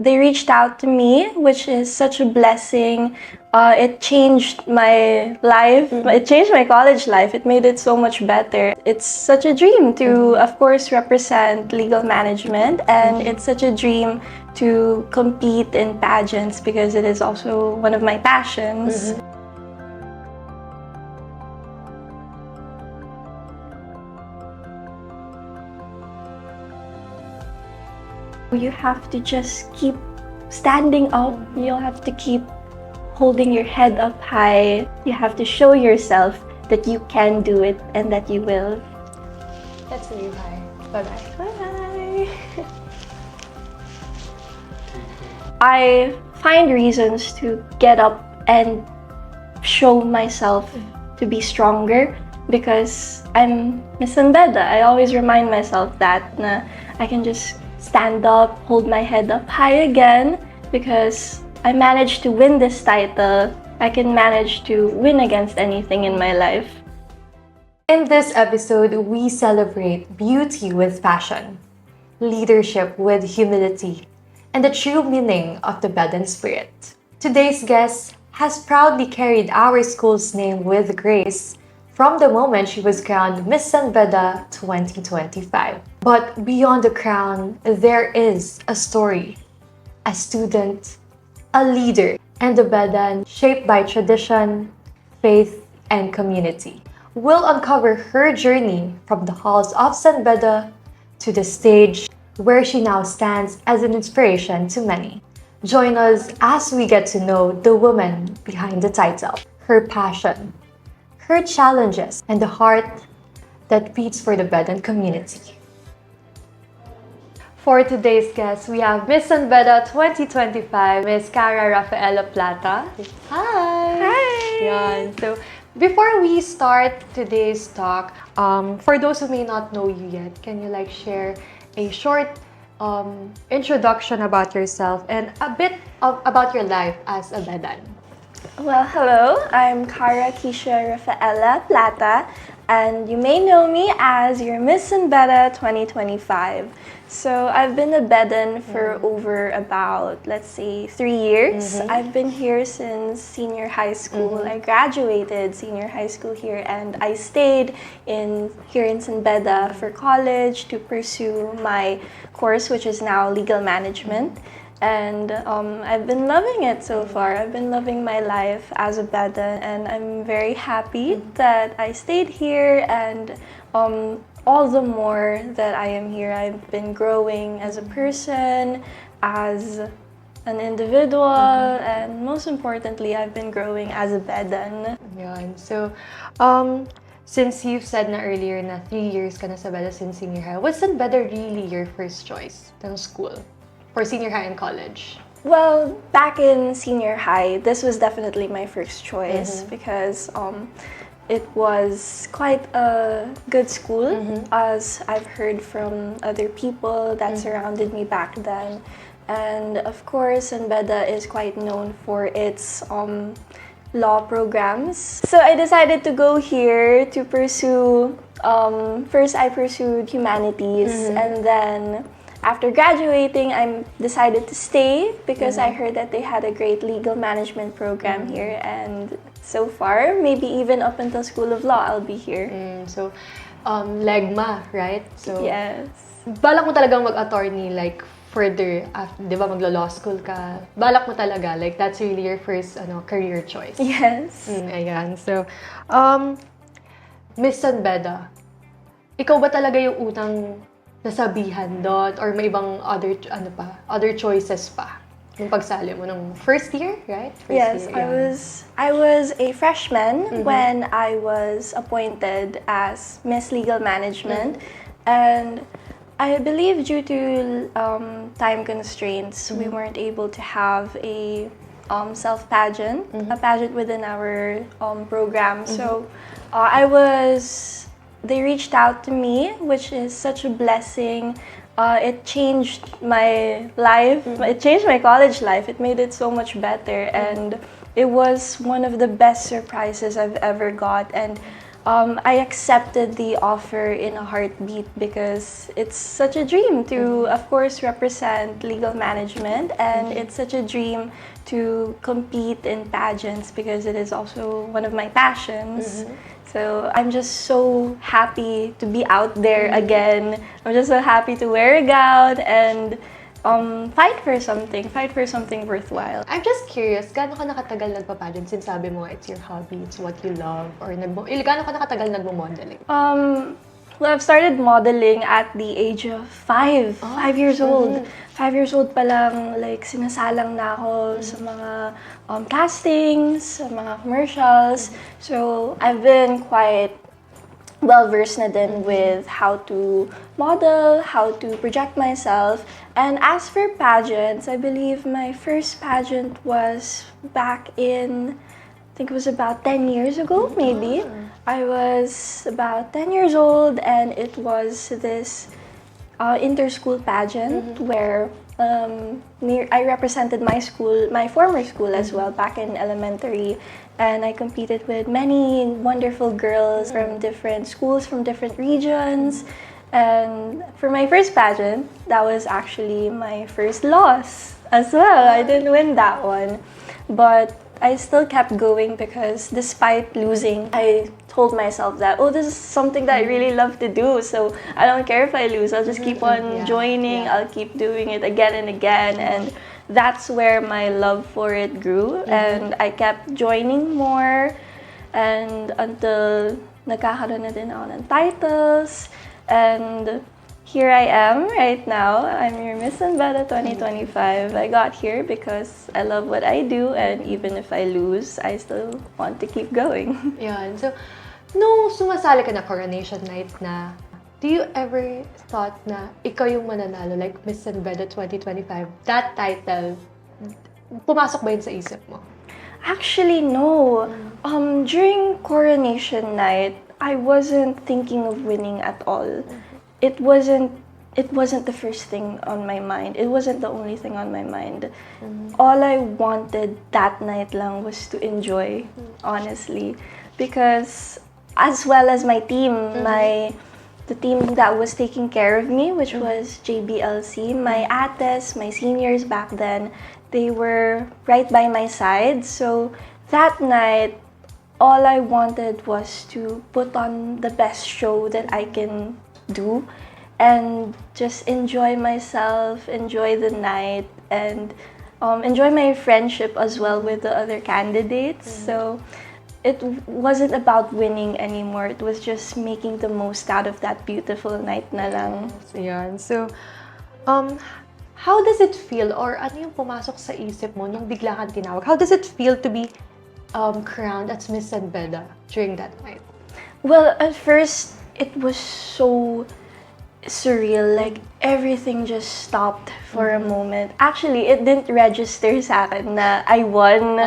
they reached out to me, which is such a blessing. It changed my life. It changed my college life. It made it so much better. It's such a dream to, of course, represent legal management, and it's such a dream to compete in pageants because it is also one of my passions. You have to just keep standing up. You'll have to keep holding your head up high. You have to show yourself that you can do it and that you will. Let's leave. Bye. Bye-bye. Bye. I find reasons to get up and show myself to be stronger because I'm Miss Beda. I always remind myself that I can just stand up, hold my head up high again because I managed to win this title. I can manage to win against anything in my life. In this episode, we celebrate beauty with passion, leadership with humility, and the true meaning of the Bedan spirit. Today's guest has proudly carried our school's name with grace from the moment she was crowned Miss Beda 2025. But beyond the crown, there is a story, a student, a leader, and a Bedan shaped by tradition, faith, and community. We'll uncover her journey from the halls of San Beda to the stage where she now stands as an inspiration to many. Join us as we get to know the woman behind the title, her passion, her challenges, and the heart that beats for the Bedan community. For today's guest, we have Miss Beda 2025, Miss Rafaela Plata. Hi! Hi! Yan. So, before we start today's talk, for those who may not know you yet, can you share a short introduction about yourself and a bit about your life as a Bedan? Well, hello, I'm 𝐏𝐞𝐞𝐢𝐬𝐿 Rafaela Plata, and you may know me as your Miss Beda 2025. So I've been a Bedan for over about, let's say, 3 years. I've been here since senior high school. I graduated senior high school here, and I stayed here in San Beda for college to pursue my course, which is now legal management. And I've been loving it so far. I've been loving my life as a Bedan, and I'm very happy that I stayed here, and all the more that I am here, I've been growing as a person, as an individual, and most importantly, I've been growing as a Bedan. Yan. So, since you've said na earlier na 3 years ka na sa Beda since senior high, was San Beda really your first choice ng school for senior high and college? Well, back in senior high, this was definitely my first choice because it was quite a good school, as I've heard from other people that surrounded me back then. And of course, San Beda is quite known for its law programs. So I decided to go here to pursue, first I pursued humanities, and then after graduating, I decided to stay because I heard that they had a great legal management program here, and so far, maybe even up until School of Law, I'll be here. So, legma, right? So, yes. Balak mo talagang mag-attorney, further, di ba maglo-law school ka? Balak mo talaga, that's really your first career choice. Yes. Ayan. So, Miss Beda, ikaw ba talaga yung unang nasabihan doon, or may ibang other choices pa yung pagsali mo ng first year, right? Yes, I was a freshman when I was appointed as Miss Legal Management, and I believe due to time constraints, we weren't able to have a self-pageant, a pageant within our program. So they reached out to me, which is such a blessing. It changed my life. It changed my college life. It made it so much better, and it was one of the best surprises I've ever got. And I accepted the offer in a heartbeat because it's such a dream to, of course, represent legal management, and it's such a dream to compete in pageants because it is also one of my passions. So I'm just so happy to be out there again. I'm just so happy to wear a gown and fight for something worthwhile. I'm just curious, gaano ka nakatagal nagpa-pageant? Since sabi mo, it's your hobby, it's what you love, or gaano ka nakatagal nagmo-modeling? Well, I've started modeling at the age of 5. 5 years old. 5 years old pa lang, like, sinasalang na ako sa mga castings, sa mga commercials. So, I've been quite well-versed na din with how to model, how to project myself. And as for pageants, I believe my first pageant was back in, I think it was about 10 years ago, maybe. I was about 10 years old, and it was this inter-school pageant where I represented my school, my former school as well, back in elementary. And I competed with many wonderful girls from different schools, from different regions. And for my first pageant, that was actually my first loss as well. I didn't win that one. But I still kept going because despite losing, I told myself that, oh, this is something that I really love to do. So I don't care if I lose. I'll just keep on joining. I'll keep doing it again and again. And that's where my love for it grew. And I kept joining more. And until nagkakaroon na din ako ng titles. And here I am right now. I'm your Miss Beda 2025. I got here because I love what I do, and even if I lose, I still want to keep going. Yan. So, nung sumasali ka na coronation night na, do you ever thought na ikaw yung mananalo, like Miss Beda 2025? That title, pumasok ba yun sa isip mo? Actually, no. During coronation night, I wasn't thinking of winning at all. It wasn't the first thing on my mind. It wasn't the only thing on my mind. All I wanted that night lang was to enjoy, honestly. Because as well as my team, the team that was taking care of me, which was JBLC, my ates, my seniors back then, they were right by my side. So that night, all I wanted was to put on the best show that I can do and just enjoy myself, enjoy the night, and enjoy my friendship as well with the other candidates. So it wasn't about winning anymore. It was just making the most out of that beautiful night na lang. Yan. So, how does it feel, or ano yung pumasok sa isip mo nung bigla kang tinawag? How does it feel to be crowned as Miss Beda during that night? Well, at first, it was so surreal. Like, everything just stopped for a moment. Actually, it didn't register sa akin na I won.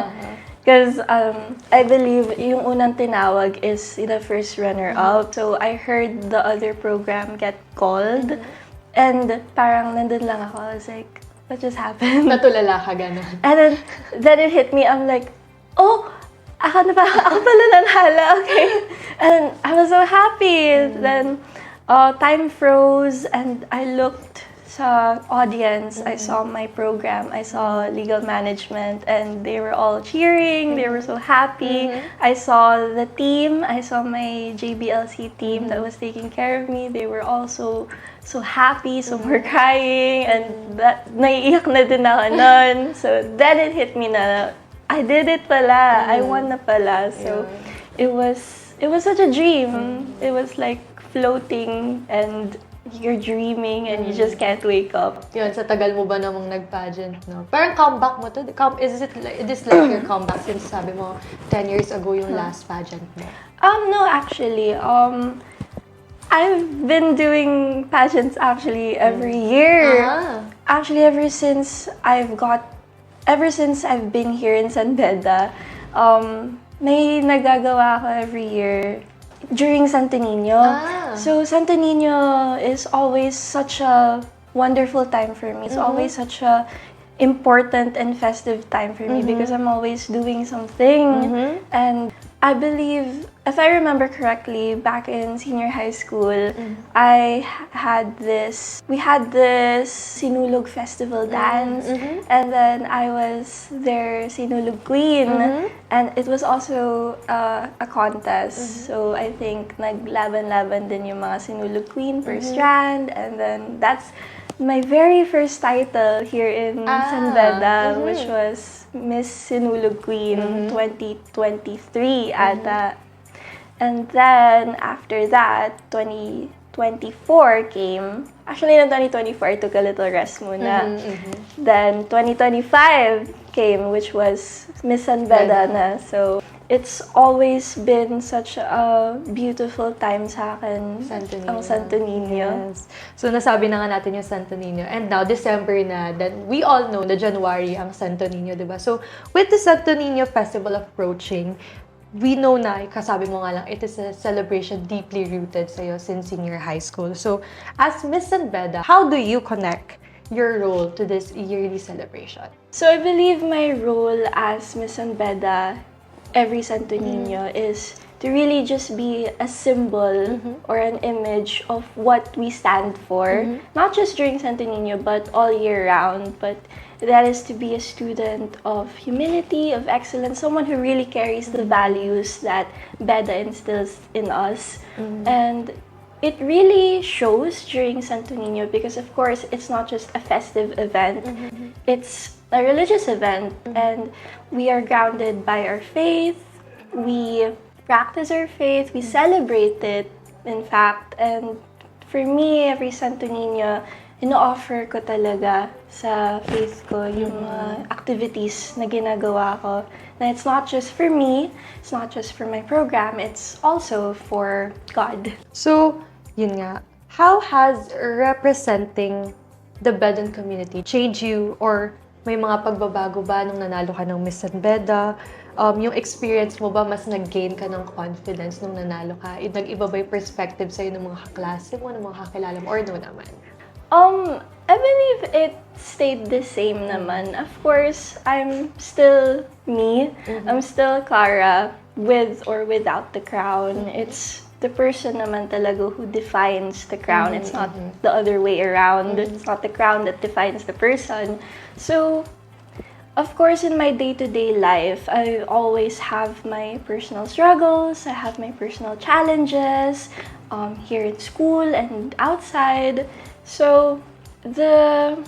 Because I believe yung unang tinawag is the first runner-up. So, I heard the other program get called. And parang nandun lang ako. I was like, what just happened? Natulala ka, gano'n. And then it hit me. I'm like, oh, ako pala nanalo, okay. And I was so happy. Then time froze and I looked sa audience. I saw my program. I saw legal management and they were all cheering. They were so happy. I saw the team. I saw my JBLC team that was taking care of me. They were also so happy. Some were crying and that naiiyak na din ako nun. So then it hit me na I did it pala. I won na pala. So it was such a dream. It was like floating and you're dreaming and you just can't wake up. Yun, sa tagal mo ba namang nag-pageant, no? Parang comeback mo to. Is this like your comeback since sabi mo 10 years ago yung last pageant mo? No, actually. I've been doing pageants actually every year. Actually, ever since I've been here in San Beda, may nagagawa ako every year during Santo Niño. So Santo Niño is always such a wonderful time for me. It's always such a important and festive time for me because I'm always doing something. And I believe if I remember correctly, back in senior high school, I had we had this Sinulog festival dance, and then I was their Sinulog queen, and it was also a contest. So I think naglaban-laban din yung mga Sinulog queen per strand, and then that's my very first title here in San Beda, which was Miss Sinulog Queen 2023 ata. And then, after that, 2024 came. Actually, in 2024, I took a little rest muna. Then, 2025 came, which was Miss San Beda na. So, it's always been such a beautiful time sa akin, ang Santo Niño. Yes. So, nasabi na nga natin yung Santo Niño. And now, December na. Then, we all know na January ang Santo Niño, diba? So, with the Santo Niño Festival approaching, we know na, kasabi mo nga lang, it is a celebration deeply rooted sa'yo since senior high school. So, as Miss San Beda, how do you connect your role to this yearly celebration? So, I believe my role as Miss San Beda every Santo Niño is to really just be a symbol or an image of what we stand for, not just during Santo Niño, but all year round. But that is to be a student of humility, of excellence, someone who really carries the values that Beda instills in us. And it really shows during Santo Niño because, of course, it's not just a festive event. It's a religious event, and we are grounded by our faith. We practice our faith. We celebrate it, in fact. And for me, every Santo Niño, ino-offer ko talaga sa faith ko yung activities na ginagawa ko. Na it's not just for me, it's not just for my program, it's also for God. So, yun nga. How has representing the Bedan community changed you, or may mga pagbabago ba nung nanalo ka ng Miss San Beda? Yung experience mo ba, mas nag-gain ka ng confidence nung nanalo ka? Nag-iba ba yung perspective sa'yo ng mga kaklase mo, ng mga kakilala mo, or no naman? I believe it stayed the same naman. Of course, I'm still me. I'm still Clara, with or without the crown. It's the person naman talaga who defines the crown. It's not the other way around. It's not the crown that defines the person. So, of course, in my day-to-day life, I always have my personal struggles. I have my personal challenges here in school and outside. So, the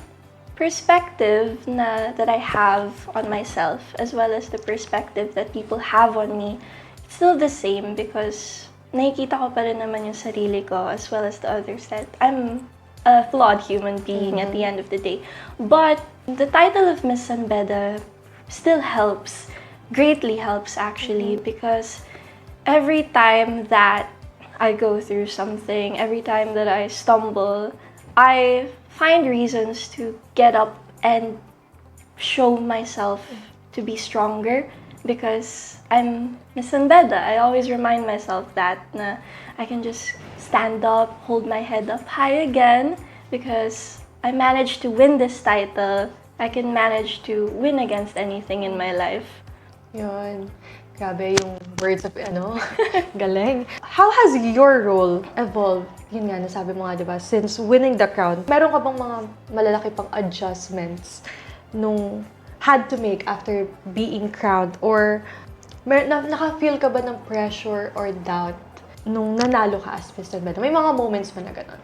perspective that I have on myself, as well as the perspective that people have on me, it's still the same because nakikita ko pa rin naman yung sarili ko, as well as the others, that I'm a flawed human being at the end of the day. But the title of Miss San Beda still helps, greatly helps actually, because every time that I go through something, every time that I stumble, I find reasons to get up and show myself to be stronger because I'm Miss San Beda. I always remind myself that na I can just stand up, hold my head up high again because I managed to win this title. I can manage to win against anything in my life. Yun. Grabe yung words of, galing. How has your role evolved? Yun nga, nasabi mo nga, diba? Since winning the crown, meron ka bang mga malalaki pang adjustments nung had to make after being crowned? Or naka-feel ka ba ng pressure or doubt nung nanalo ka as Miss San Beda? May mga moments ba na ganun?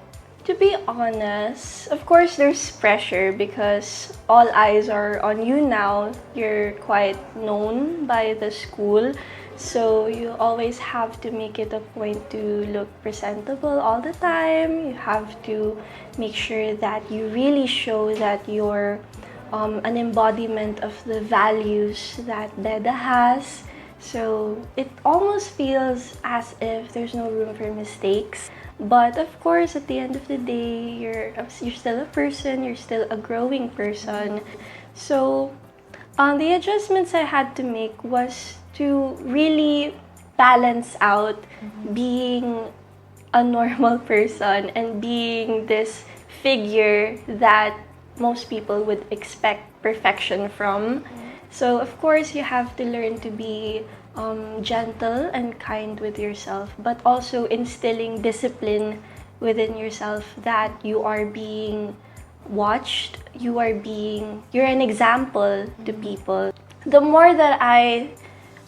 To be honest, of course there's pressure because all eyes are on you now. You're quite known by the school, so you always have to make it a point to look presentable all the time. You have to make sure that you really show that you're an embodiment of the values that Beda has. So it almost feels as if there's no room for mistakes. But of course, at the end of the day, you're still a person, you're still a growing person. So the adjustments I had to make was to really balance out being a normal person and being this figure that most people would expect perfection from. So of course, you have to learn to be gentle and kind with yourself, but also instilling discipline within yourself that you are being watched, you're an example to people. The more that I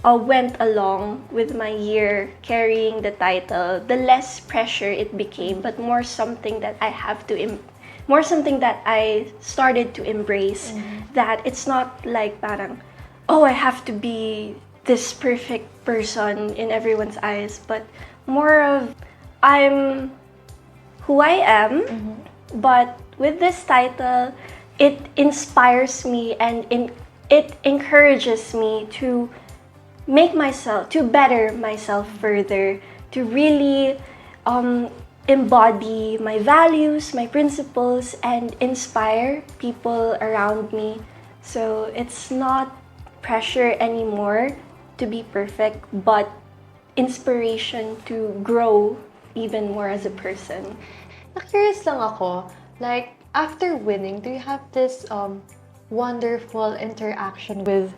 went along with my year carrying the title, the less pressure it became, but more something that I started to embrace. That it's not like parang, oh, I have to be this perfect person in everyone's eyes, but more of I'm who I am, but with this title, it inspires me and it encourages me to better myself further, to really embody my values, my principles, and inspire people around me. So it's not pressure anymore to be perfect, but inspiration to grow even more as a person. Na-curious lang ako, like, after winning, do you have this wonderful interaction with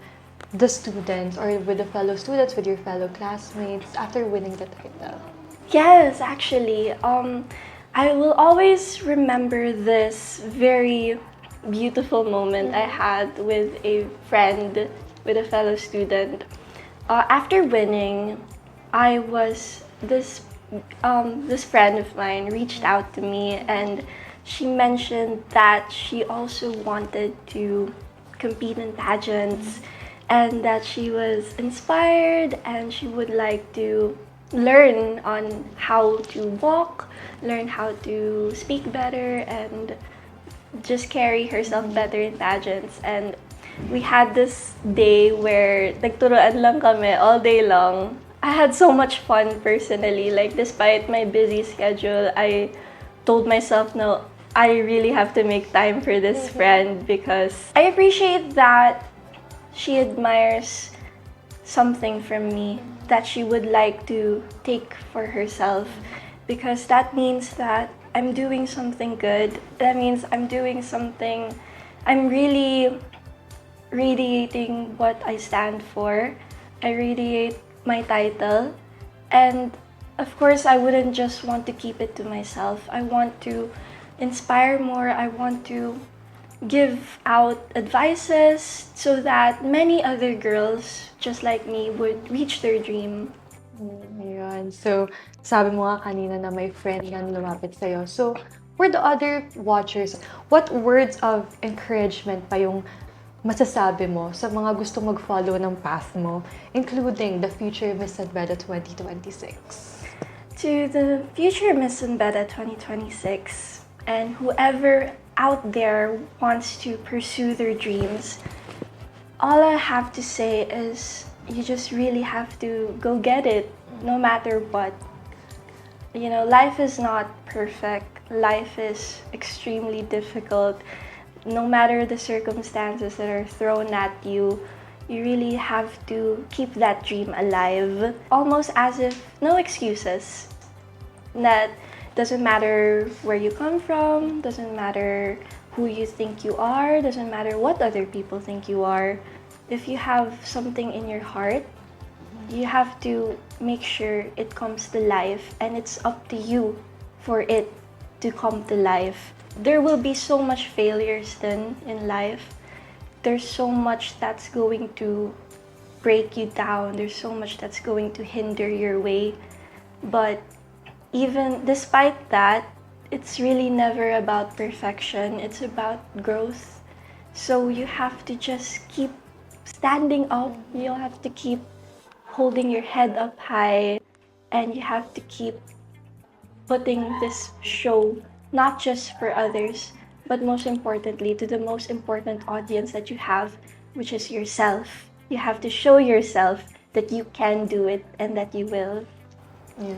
the students or with the fellow students, with your fellow classmates after winning the title? Yes, actually. I will always remember this very beautiful moment I had with a friend, with a fellow student. After winning, this friend of mine reached out to me, and she mentioned that she also wanted to compete in pageants and that she was inspired and she would like to learn on how to walk, learn how to speak better, and just carry herself better in pageants. And we had this day where nagturuan lang kami all day long. I had so much fun personally. Like, despite my busy schedule, I told myself, no, I really have to make time for this friend, because I appreciate that she admires something from me that she would like to take for herself, because that means that I'm doing something good. That means I'm really radiating what I stand for. I radiate my title, and of course I wouldn't just want to keep it to myself. I want to inspire more. I want to give out advices so that many other girls just like me would reach their dream. Ayun. So, sabi mo nga kanina na may friend na lumapit sa'yo. So, for the other watchers, what words of encouragement pa yung masasabi mo sa mga gusto mag-follow ng path mo, including the future Miss Beda 2026? To the future Miss Beda 2026, and whoever out there wants to pursue their dreams, all I have to say is you just really have to go get it, no matter what. You know, life is not perfect. Life is extremely difficult. No matter the circumstances that are thrown at you, you really have to keep that dream alive. Almost as if no excuses. That doesn't matter where you come from, doesn't matter who you think you are, doesn't matter what other people think you are. If you have something in your heart, you have to make sure it comes to life, and it's up to you for it to come to life. There will be so much failures then in life. There's so much that's going to break you down. There's so much that's going to hinder your way. But even despite that, it's really never about perfection. It's about growth. So you have to just keep standing up. You'll have to keep holding your head up high, and you have to keep putting this show not just for others, but most importantly to the most important audience that you have, which is yourself. You have to show yourself that you can do it and that you will. Yeah,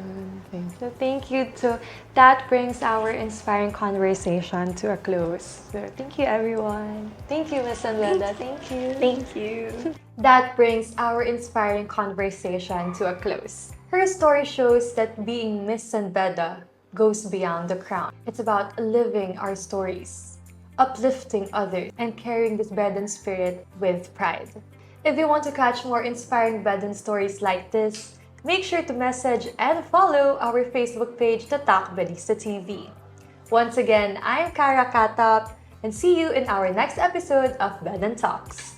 so thank you. So that brings our inspiring conversation to a close. So thank you, everyone. Thank you, Miss Beda. Thank you. Thank you. That brings our inspiring conversation to a close. Her story shows that being Miss Beda goes beyond the crown. It's about living our stories, uplifting others, and carrying this Bedan spirit with pride. If you want to catch more inspiring Bedan stories like this, make sure to message and follow our Facebook page, the 𝐑𝐞𝐢𝐭𝐡 TV. Once again, I'm Catap, and see you in our next episode of Bedan Talks.